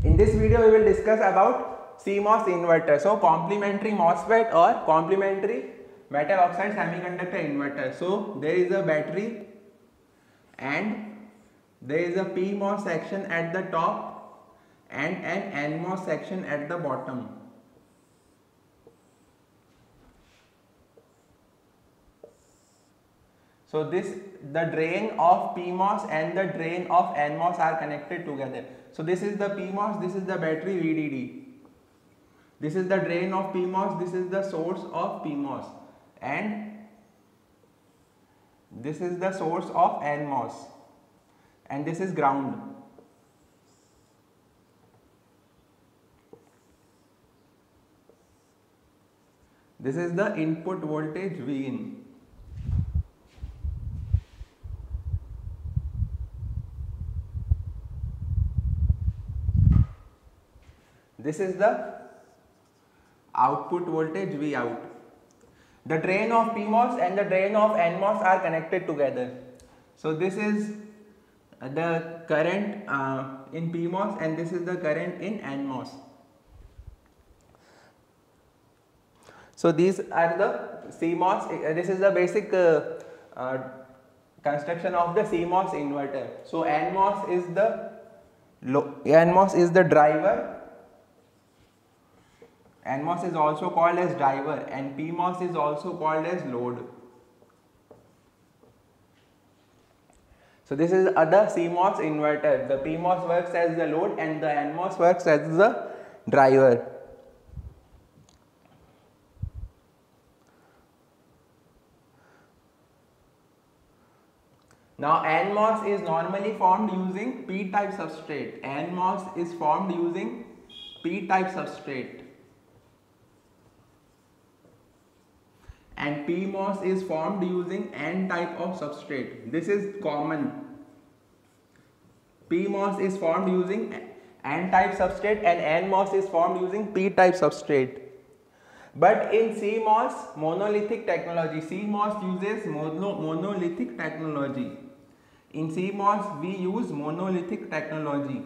In this video we will discuss about CMOS inverter. So complementary MOSFET or complementary metal oxide semiconductor inverter. So there is a battery and there is a PMOS section at the top and an NMOS section at the bottom. So the drain of PMOS and the drain of NMOS are connected together. So this is the PMOS, this is the battery VDD. This is the drain of PMOS, this is the source of PMOS, and this is the source of NMOS, and this is ground. This is the input voltage Vin. This is the output voltage V out. The drain of PMOS and the drain of NMOS are connected together. So this is the current in PMOS and this is the current in NMOS. So these are the CMOS, this is the basic construction of the CMOS inverter. So NMOS is the driver. NMOS is also called as driver and PMOS is also called as load. So this is the CMOS inverter. The PMOS works as the load and the NMOS works as the driver. Now NMOS is normally formed using P-type substrate. NMOS is formed using P-type substrate. And PMOS is formed using N-type of substrate. This is common. PMOS is formed using N-type substrate and NMOS is formed using P-type substrate. But in CMOS, monolithic technology, CMOS uses monolithic technology. In CMOS, we use monolithic technology.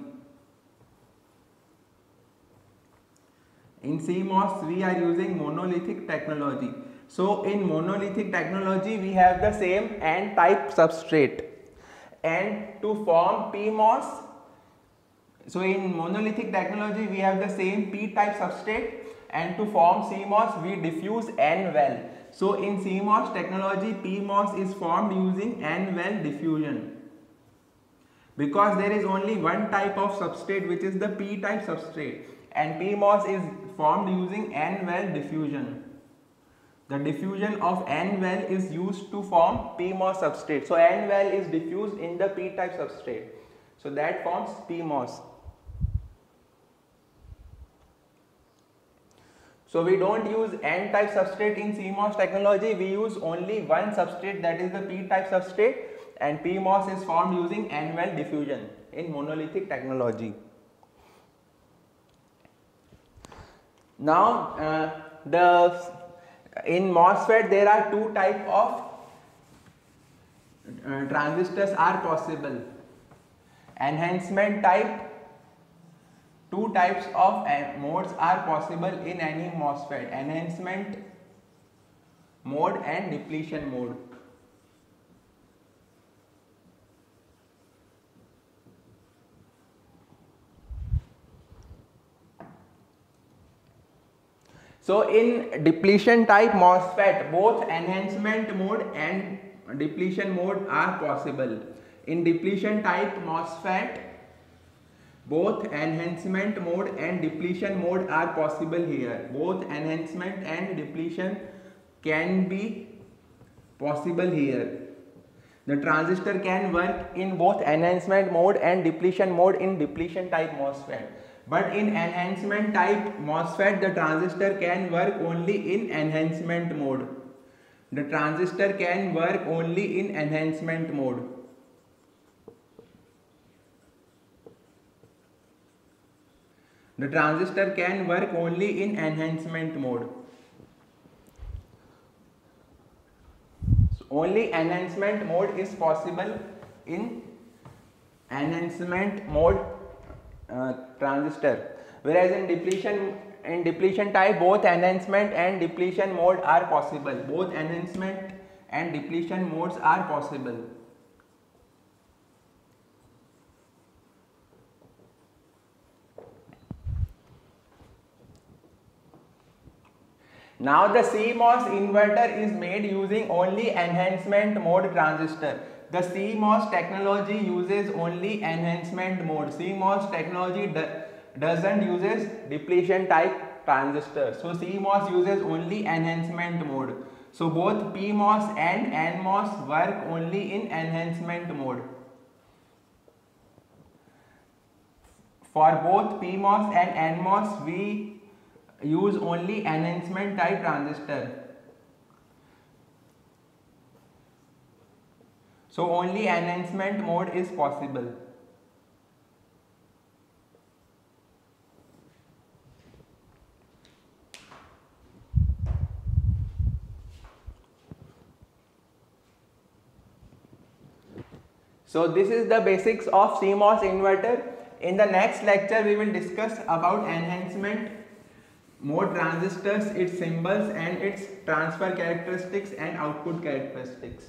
In CMOS, we are using monolithic technology. So in monolithic technology, we have the same N-type substrate. And to form PMOS, so in monolithic technology, we have the same P-type substrate. And to form CMOS, we diffuse N-well. So in CMOS technology, PMOS is formed using N-well diffusion. Because there is only one type of substrate, which is the P-type substrate. And PMOS is formed using N-well diffusion. The diffusion of N-well is used to form PMOS substrate. So N-well is diffused in the P-type substrate. So that forms PMOS. So we don't use N-type substrate in CMOS technology. We use only one substrate, that is the P-type substrate, and PMOS is formed using N-well diffusion in monolithic technology. Now in MOSFET there are two types of transistors are possible. Enhancement type, two types of modes are possible in any MOSFET: enhancement mode and depletion mode. So in depletion type MOSFET, both enhancement mode and depletion mode are possible. In depletion type MOSFET, both enhancement mode and depletion mode are possible here. Both enhancement and depletion can be possible here. The transistor can work in both enhancement mode and depletion mode in depletion type MOSFET. But in enhancement type MOSFET, the transistor can work only in enhancement mode. The transistor can work only in enhancement mode. The transistor can work only in enhancement mode. So only enhancement mode is possible in enhancement mode transistor, whereas in depletion type both enhancement and depletion mode are possible. Both enhancement and depletion modes are possible. Now the CMOS inverter is made using only enhancement mode transistor. The CMOS technology uses only enhancement mode. CMOS technology doesn't uses depletion type transistor. So CMOS uses only enhancement mode. So both PMOS and NMOS work only in enhancement mode. For both PMOS and NMOS we use only enhancement type transistor. So only enhancement mode is possible. So this is the basics of CMOS inverter. In the next lecture we will discuss about enhancement mode transistors, its symbols and its transfer characteristics and output characteristics.